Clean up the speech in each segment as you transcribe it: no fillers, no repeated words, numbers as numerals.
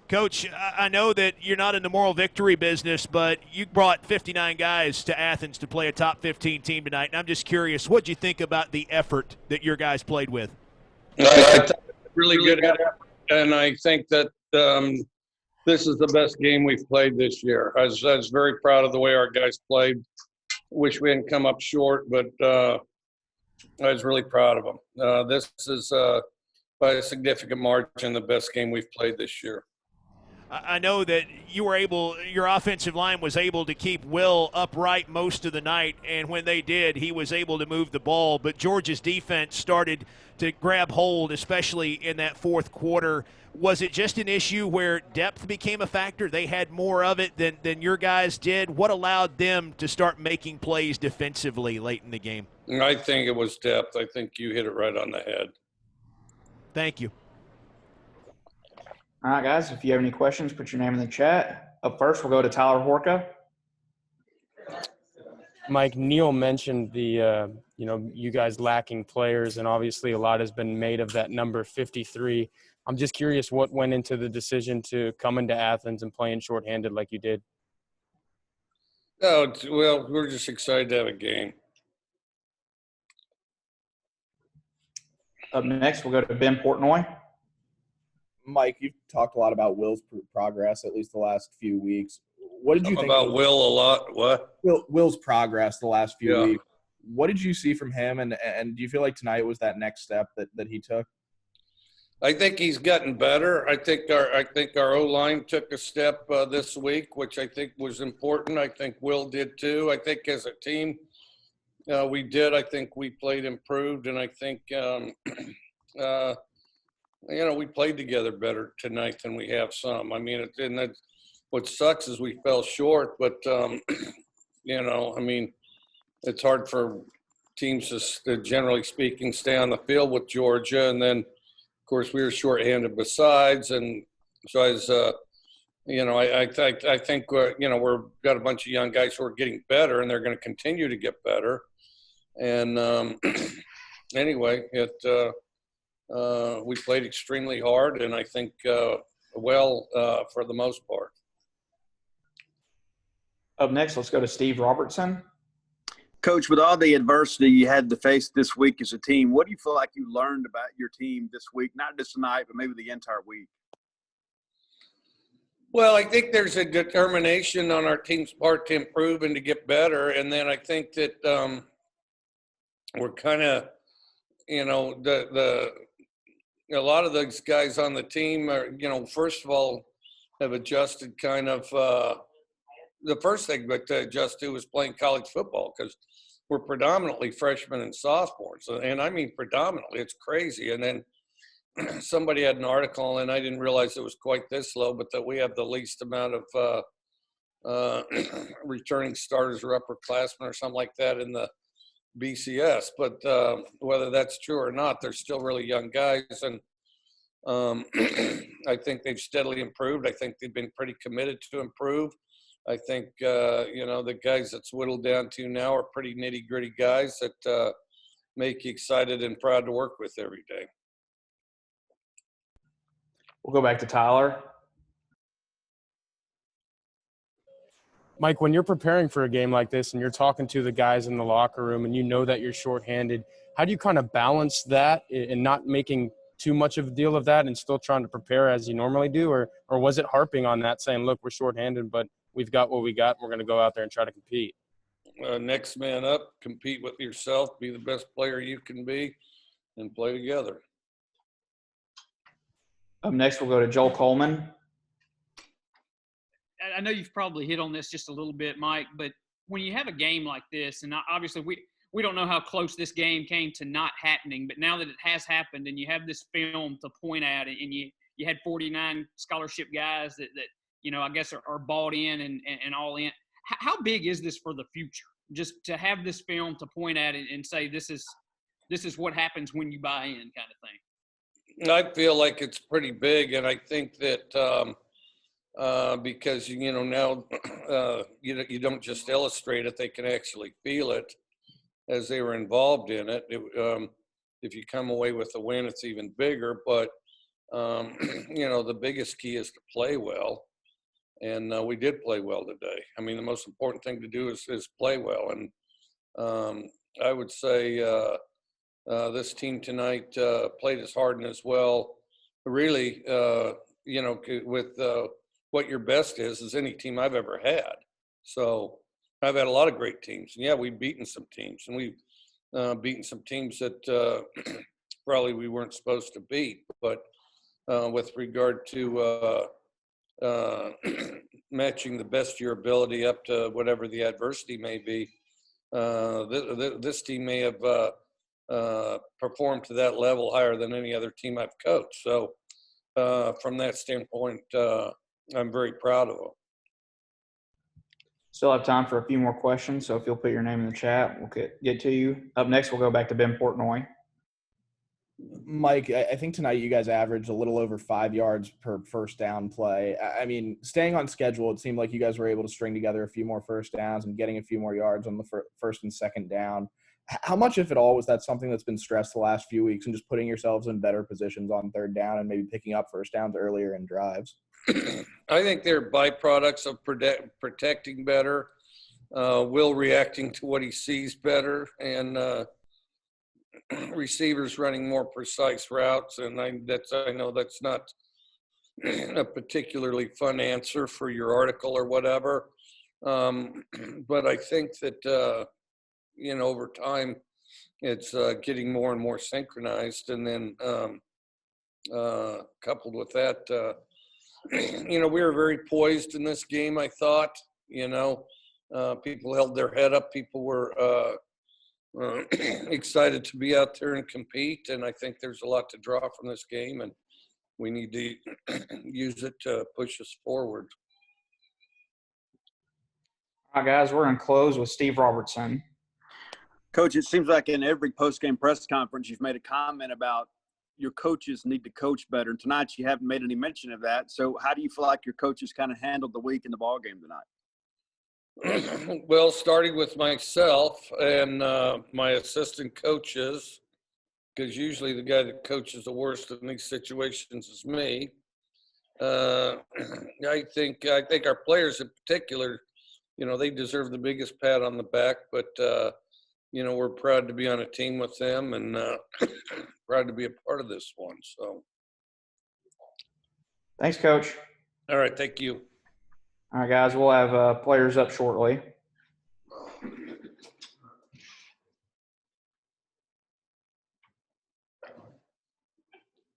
Coach, I know that you're not in the moral victory business, but you brought 59 guys to Athens to play a top 15 team tonight, and I'm just curious, what do you think about the effort that your guys played with? I think it's really good effort, and I think that this is the best game we've played this year. I was very proud of the way our guys played. Wish we hadn't come up short, but I was really proud of them. This is by a significant margin the best game we've played this year. I know that your offensive line was able to keep Will upright most of the night, and when they did, he was able to move the ball. But Georgia's defense started to grab hold, especially in that fourth quarter. Was it just an issue where depth became a factor? They had more of it than your guys did. What allowed them to start making plays defensively late in the game? I think it was depth. I think you hit it right on the head. Thank you. All right, guys, if you have any questions, put your name in the chat. Up first, we'll go to Tyler Horka. Mike, Neal mentioned the, you guys lacking players, and obviously a lot has been made of that number 53. I'm just curious what went into the decision to come into Athens and playing shorthanded like you did. Oh, well, we're just excited to have a game. Up next, we'll go to Ben Portnoy. Mike, you've talked a lot about Will's progress, at least the last few weeks. What did you think about Will a lot? What? Will's progress the last few weeks. What did you see from him, and do you feel like tonight was that next step that he took? I think he's gotten better. I think our O-line took a step this week, which I think was important. I think Will did too. I think as a team, we did. I think we played improved, and I think we played together better tonight than we have some. I mean, what sucks is we fell short, but, it's hard for teams to, generally speaking, stay on the field with Georgia. And then, of course, we were shorthanded besides. And so I was, I think, we've got a bunch of young guys who are getting better, and they're going to continue to get better. And anyway, we played extremely hard, and I think for the most part. Up next, let's go to Steve Robertson. Coach, with all the adversity you had to face this week as a team, what do you feel like you learned about your team this week? Not just tonight, but maybe the entire week. Well, I think there's a determination on our team's part to improve and to get better. And then I think that we're kind of, a lot of those guys on the team are, first of all, have adjusted kind of the first thing to adjust to was playing college football, because we're predominantly freshmen and sophomores. And I mean predominantly. It's crazy. And then somebody had an article, and I didn't realize it was quite this low, but that we have the least amount of returning starters or upperclassmen or something like that in the BCS. But whether that's true or not, they're still really young guys. And I think they've steadily improved. I think they've been pretty committed to improve. I think, the guys that's whittled down to now are pretty nitty-gritty guys that make you excited and proud to work with every day. We'll go back to Tyler. Mike, when you're preparing for a game like this and you're talking to the guys in the locker room and you know that you're shorthanded, how do you kind of balance that and not making too much of a deal of that and still trying to prepare as you normally do? Or was it harping on that, saying, look, we're shorthanded, but we've got what we got, and we're going to go out there and try to compete? Next man up, compete with yourself, be the best player you can be, and play together. Up next, we'll go to Joel Coleman. I know you've probably hit on this just a little bit, Mike, but when you have a game like this, and obviously we don't know how close this game came to not happening, but now that it has happened and you have this film to point at, and you had 49 scholarship guys that I guess are bought in and all in. How big is this for the future? Just to have this film to point at it and say this is what happens when you buy in, kind of thing. I feel like it's pretty big, and I think that because now you don't just illustrate it; they can actually feel it as they were involved in it. If you come away with a win, it's even bigger. But The biggest key is to play well. And we did play well today. I mean, the most important thing to do is play well. And I would say this team tonight played as hard and as well, really, with what your best is any team I've ever had. So I've had a lot of great teams. And yeah, we've beaten some teams, and we've beaten some teams that probably we weren't supposed to beat. But with regard to matching the best of your ability up to whatever the adversity may be, this team may have performed to that level higher than any other team I've coached. So from that standpoint, I'm very proud of them. Still have time for a few more questions, so if you'll put your name in the chat, we'll get to you. Up next, we'll go back to Ben Portnoy. Mike, I think tonight you guys averaged a little over 5 yards per first down play. I mean, staying on schedule, it seemed like you guys were able to string together a few more first downs and getting a few more yards on the first and second down. How much, if at all, was that something that's been stressed the last few weeks and just putting yourselves in better positions on third down and maybe picking up first downs earlier in drives? I think they're byproducts of protecting better, Will reacting to what he sees better, and receivers running more precise routes. And I know that's not a particularly fun answer for your article or whatever. But I think that, over time, it's getting more and more synchronized. And then coupled with that, we were very poised in this game, I thought. People held their head up. People were excited to be out there and compete. And I think there's a lot to draw from this game, and we need to use it to push us forward. All right, guys, we're going to close with Steve Robertson. Coach, it seems like in every post-game press conference, you've made a comment about your coaches need to coach better. And tonight you haven't made any mention of that. So how do you feel like your coaches kind of handled the week in the ballgame tonight? Well, starting with myself and my assistant coaches, because usually the guy that coaches the worst in these situations is me. I think our players in particular, they deserve the biggest pat on the back, but we're proud to be on a team with them and proud to be a part of this one. So, thanks, Coach. All right, thank you. All right, guys, we'll have players up shortly.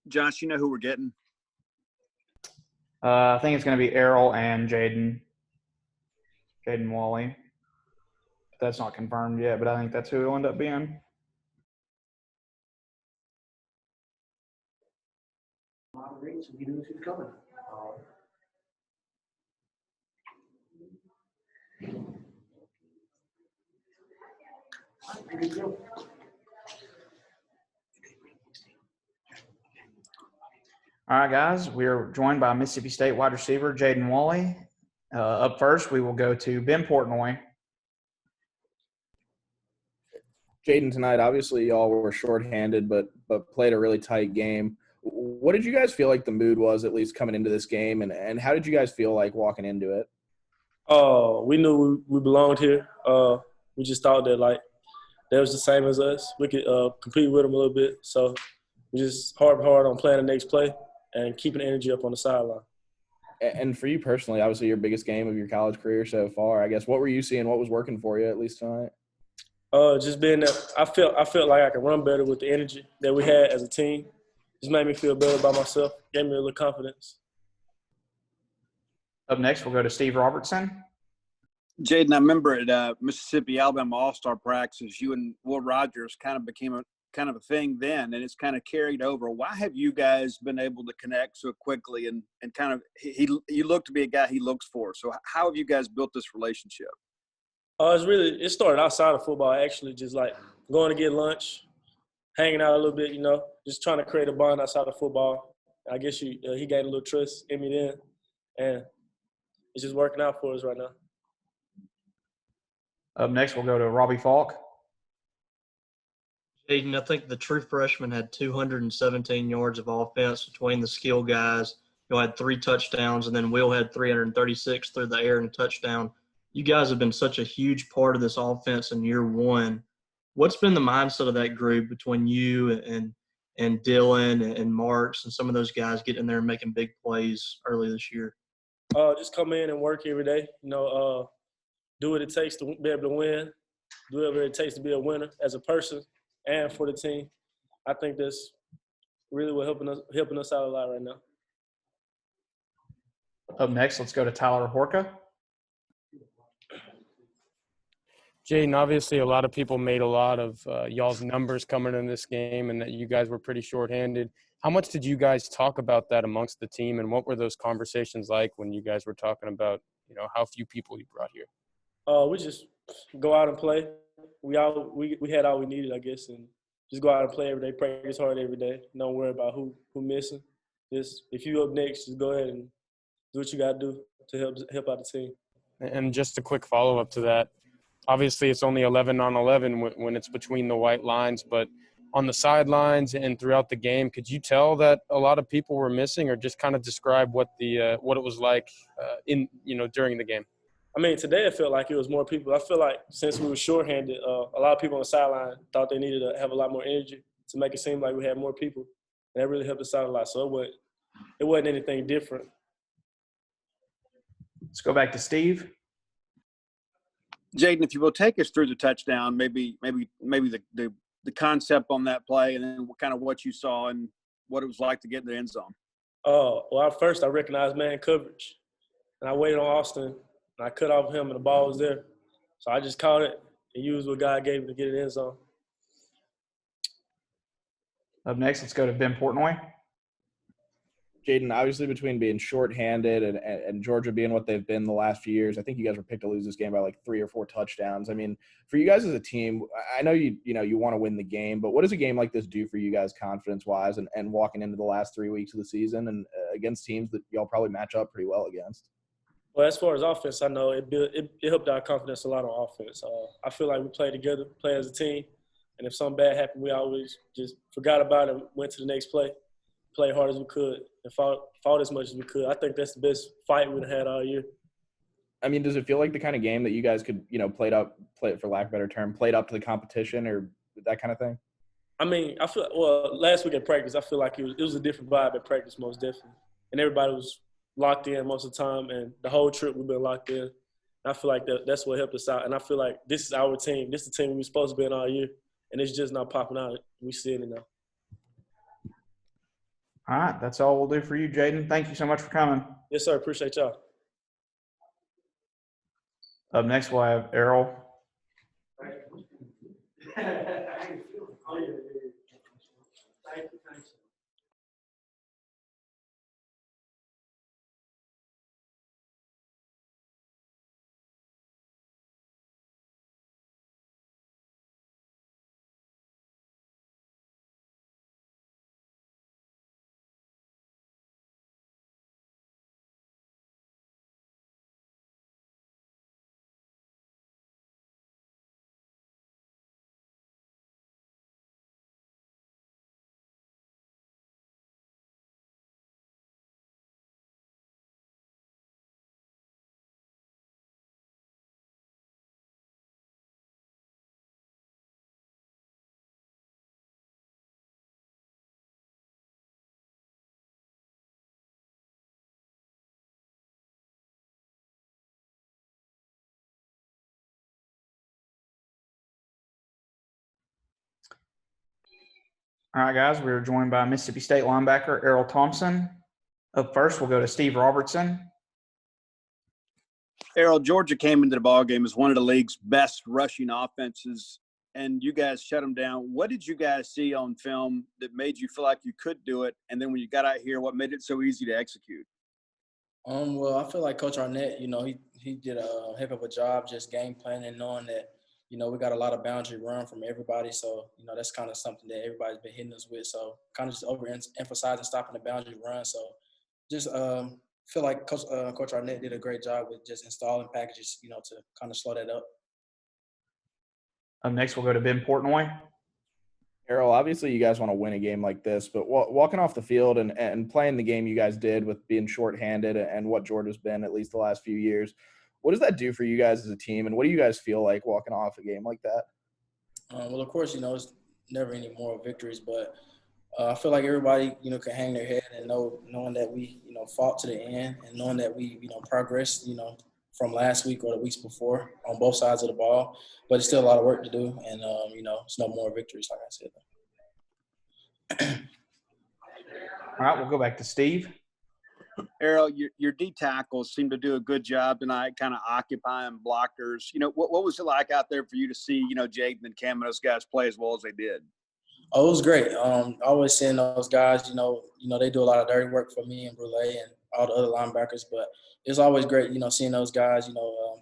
Josh, you know who we're getting? I think it's going to be Errol and Jayden Walley. That's not confirmed yet, but I think that's who it'll end up being. Moderate so he knows who's coming. All right, guys, we are joined by Mississippi State wide receiver Jayden Walley. Up first, we will go to Ben Portnoy. Jayden, tonight, obviously y'all were shorthanded, but played a really tight game. What did you guys feel like the mood was, at least coming into this game, and how did you guys feel like walking into it? We knew we belonged here. We just thought that, they was the same as us. We could compete with them a little bit. So we just hard on playing the next play and keeping the energy up on the sideline. And for you personally, obviously your biggest game of your college career so far, I guess, what were you seeing? What was working for you, at least tonight? Just being that I felt like I could run better with the energy that we had as a team. Just made me feel better about myself, gave me a little confidence. Up next, we'll go to Steve Robertson. Jayden, I remember at Mississippi-Alabama All-Star practices, you and Will Rogers kind of became a thing then, and it's kind of carried over. Why have you guys been able to connect so quickly and kind of you look to be a guy he looks for? So how have you guys built this relationship? It started outside of football, actually, just going to get lunch, hanging out a little bit, just trying to create a bond outside of football. I guess he gained a little trust in me then, and it's just working out for us right now. Up next, we'll go to Robbie Falk. Jayden, I think the true freshman had 217 yards of offense between the skill guys. You had 3 touchdowns, and then Will had 336 through the air and a touchdown. You guys have been such a huge part of this offense in year one. What's been the mindset of that group between you and Dylan and Marks and some of those guys getting in there and making big plays early this year? Just come in and work every day. Do what it takes to be able to win. Do whatever it takes to be a winner as a person and for the team. I think that's really what helping us out a lot right now. Up next, let's go to Tyler Horka. Jayden, obviously a lot of people made a lot of y'all's numbers coming in this game and that you guys were pretty shorthanded. How much did you guys talk about that amongst the team, and what were those conversations like when you guys were talking about, how few people you brought here? We just go out and play. We had all we needed, I guess, and just go out and play every day, practice hard every day. Don't worry about who missing. Just if you up next, just go ahead and do what you got to do to help out the team. And just a quick follow-up to that, obviously it's only 11 on 11 when it's between the white lines, but on the sidelines and throughout the game, could you tell that a lot of people were missing, or just kind of describe what it was like during the game? I mean, today it felt like it was more people. I feel like since we were shorthanded, a lot of people on the sideline thought they needed to have a lot more energy to make it seem like we had more people. And that really helped us out a lot. So it wasn't anything different. Let's go back to Steve. Jayden, if you will take us through the touchdown, maybe the concept on that play, and then kind of what you saw and what it was like to get in the end zone. Well, at first I recognized man coverage, and I waited on Austin, and I cut off him, and the ball was there. So I just caught it and used what God gave me to get it in the end zone. Up next, let's go to Ben Portnoy. Jayden, obviously between being shorthanded and Georgia being what they've been the last few years, I think you guys were picked to lose this game by like 3 or 4 touchdowns. I mean, for you guys as a team, I know you want to win the game, but what does a game like this do for you guys confidence-wise and walking into the last 3 weeks of the season and against teams that y'all probably match up pretty well against? Well, as far as offense, I know it helped our confidence a lot on offense. I feel like we play together, play as a team, and if something bad happened, we always just forgot about it and went to the next play. Played hard as we could and fought as much as we could. I think that's the best fight we've had all year. I mean, does it feel like the kind of game that you guys could, played up to the competition or that kind of thing? I mean, last week at practice, I feel like it was a different vibe at practice, most definitely. And everybody was locked in most of the time, and the whole trip we've been locked in. And I feel like that's what helped us out. And I feel like this is our team. This is the team we were supposed to be in all year, and it's just not popping out. We seeing it now. All right, that's all we'll do for you, Jayden. Thank you so much for coming. Yes, sir. Appreciate y'all. Up next, we'll have Errol. All right, guys, we're joined by Mississippi State linebacker Errol Thompson. Up first, we'll go to Steve Robertson. Errol, Georgia came into the ballgame as one of the league's best rushing offenses, and you guys shut them down. What did you guys see on film that made you feel like you could do it? And then when you got out here, what made it so easy to execute? Well, I feel like Coach Arnett, he did a heck of a job just game planning, knowing that, we got a lot of boundary run from everybody. So, that's kind of something that everybody's been hitting us with. So kind of just overemphasizing stopping the boundary run. So just feel like Coach Arnett did a great job with just installing packages, to kind of slow that up. Up next, we'll go to Ben Portnoy. Errol, obviously you guys want to win a game like this, but walking off the field and playing the game you guys did with being shorthanded and what Georgia's been at least the last few years, what does that do for you guys as a team, and what do you guys feel like walking off a game like that? Well, of course, it's never any more victories, but I feel like everybody, can hang their head and knowing that we, fought to the end and knowing that we, progressed, from last week or the weeks before on both sides of the ball. But it's still a lot of work to do, and it's no more victories, like I said. All right, we'll go back to Steve. Errol, your D tackles seem to do a good job tonight, kind of occupying blockers. What was it like out there for you to see, Jayden and Cam and those guys play as well as they did? Oh, it was great. Always seeing those guys, they do a lot of dirty work for me and Brule and all the other linebackers. But it's always great, seeing those guys,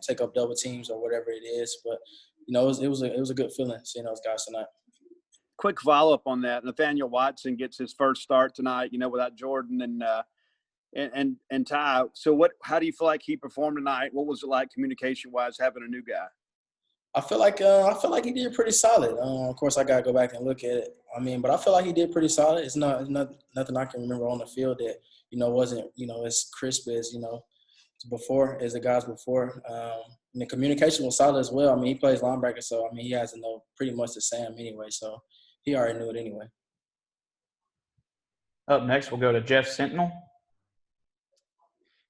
take up double teams or whatever it is. But it was a good feeling seeing those guys tonight. Quick follow up on that. Nathaniel Watson gets his first start tonight, without Jordan and Ty. So how do you feel like he performed tonight? What was it like communication wise having a new guy? I feel like he did pretty solid. Of course, I gotta go back and look at it. But I feel like he did pretty solid. It's nothing I can remember on the field that wasn't as crisp as as the guys before. And the communication was solid as well. He plays linebacker, so he has to know pretty much the same anyway. So he already knew it anyway. Up next, we'll go to Jeff Sentinel.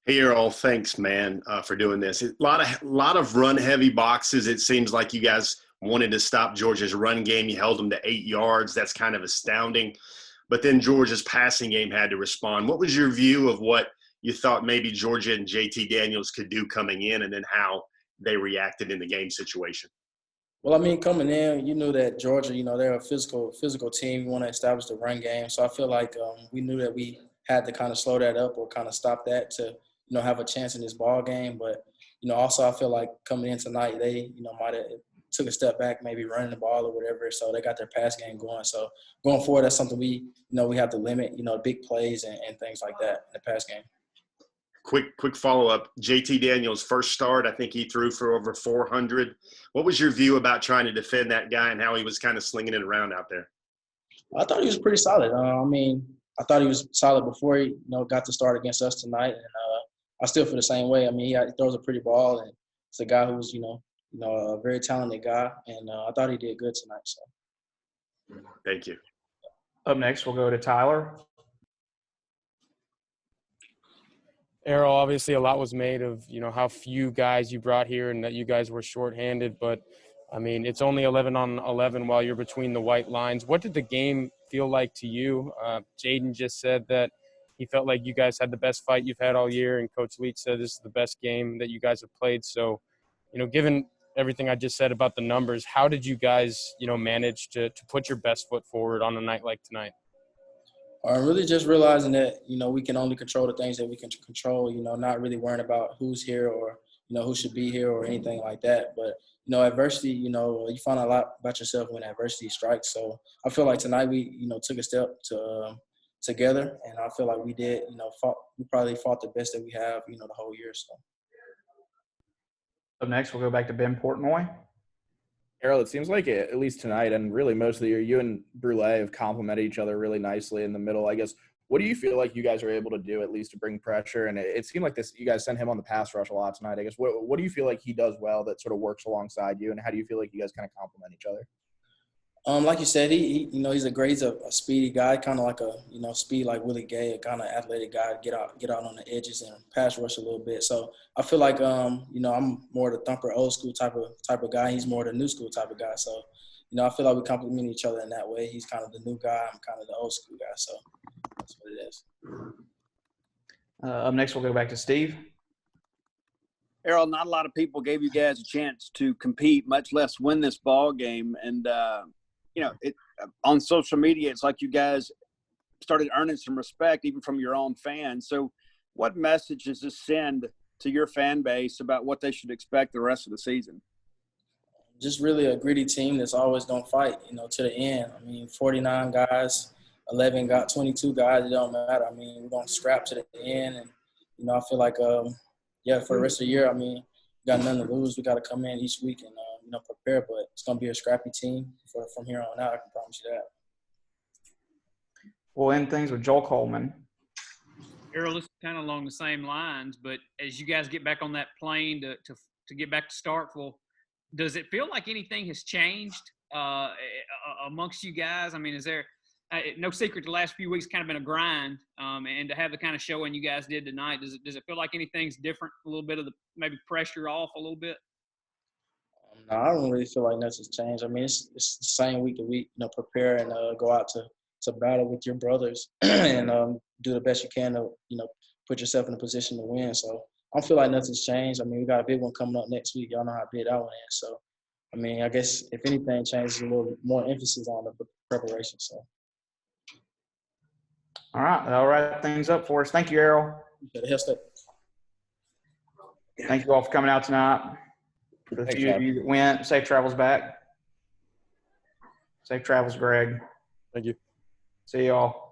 Hey, Errol, thanks, man, for doing this. A lot of run-heavy boxes. It seems like you guys wanted to stop Georgia's run game. You held them to 8 yards. That's kind of astounding. But then Georgia's passing game had to respond. What was your view of what you thought maybe Georgia and JT Daniels could do coming in, and then how they reacted in the game situation? Well, coming in, you knew that Georgia, they're a physical team. You want to establish the run game. So I feel like we knew that we had to kind of slow that up or kind of stop that to have a chance in this ball game. But, also I feel like coming in tonight, they, might have took a step back, maybe running the ball or whatever. So they got their pass game going. So going forward, that's something we have to limit, big plays and things like that in the pass game. Quick follow-up. JT Daniels' first start, I think he threw for over 400. What was your view about trying to defend that guy and how he was kind of slinging it around out there? I thought he was pretty solid. I thought he was solid before he, got to start against us tonight. And I still feel the same way. He throws a pretty ball, and it's a guy who's, a very talented guy. And I thought he did good tonight. So. Thank you. Up next, we'll go to Tyler. Errol, obviously a lot was made of, how few guys you brought here and that you guys were shorthanded. But, it's only 11 on 11 while you're between the white lines. What did the game feel like to you? Jayden just said that he felt like you guys had the best fight you've had all year, and Coach Leach said this is the best game that you guys have played. So, given everything I just said about the numbers, how did you guys, manage to put your best foot forward on a night like tonight? Really just realizing that, we can only control the things that we can control, not really worrying about who's here or, who should be here or anything like that. But, adversity, you find out a lot about yourself when adversity strikes. So I feel like tonight we, took a step together, and I feel like we did, we probably fought the best that we have, the whole year. So. Up next, we'll go back to Ben Portnoy. Errol, it seems like at least tonight and really most of the year, you and Brule have complemented each other really nicely in the middle. I guess, what do you feel like you guys are able to do at least to bring pressure? And it seemed like you guys sent him on the pass rush a lot tonight. I guess, what do you feel like he does well that sort of works alongside you, and how do you feel like you guys kind of complement each other? Like you said, he's a speedy guy, kind of like a, speed like Willie Gay, a kind of athletic guy, get out on the edges and pass rush a little bit. So I feel like, I'm more the thumper, old school type of guy. He's more the new school type of guy. So, I feel like we complement each other in that way. He's kind of the new guy. I'm kind of the old school guy. So that's what it is. Up next, we'll go back to Steve. Errol, not a lot of people gave you guys a chance to compete, much less win this ball game. And, on social media, it's like you guys started earning some respect even from your own fans. So what message does this send to your fan base about what they should expect the rest of the season? Just really a gritty team that's always going to fight, to the end. 49 guys, 22 guys, it don't matter. We're going to scrap to the end. And, I feel like, for the rest of the year, we got nothing to lose. We got to come in each week and, prepare. But it's going to be a scrappy team from here on out. I can promise you that. We'll end things with Joel Coleman. Errol, this is kind of along the same lines, but as you guys get back on that plane to get back to Starkville, does it feel like anything has changed amongst you guys? I mean, is there no secret the last few weeks kind of been a grind, and to have the kind of showing you guys did tonight, does it feel like anything's different? A little bit of the maybe pressure off a little bit? No, I don't really feel like nothing's changed. I mean, it's the same week to week. Prepare and go out to battle with your brothers and do the best you can to put yourself in a position to win. So I don't feel like nothing's changed. I mean, we got a big one coming up next week. Y'all know how big that one is. So I mean, I guess if anything changes, a little more emphasis on the preparation. So. All right, that'll wrap things up for us. Thank you, Errol. Thank you all for coming out tonight. For the few of you that went, safe travels back. Safe travels, Greg. Thank you. See y'all.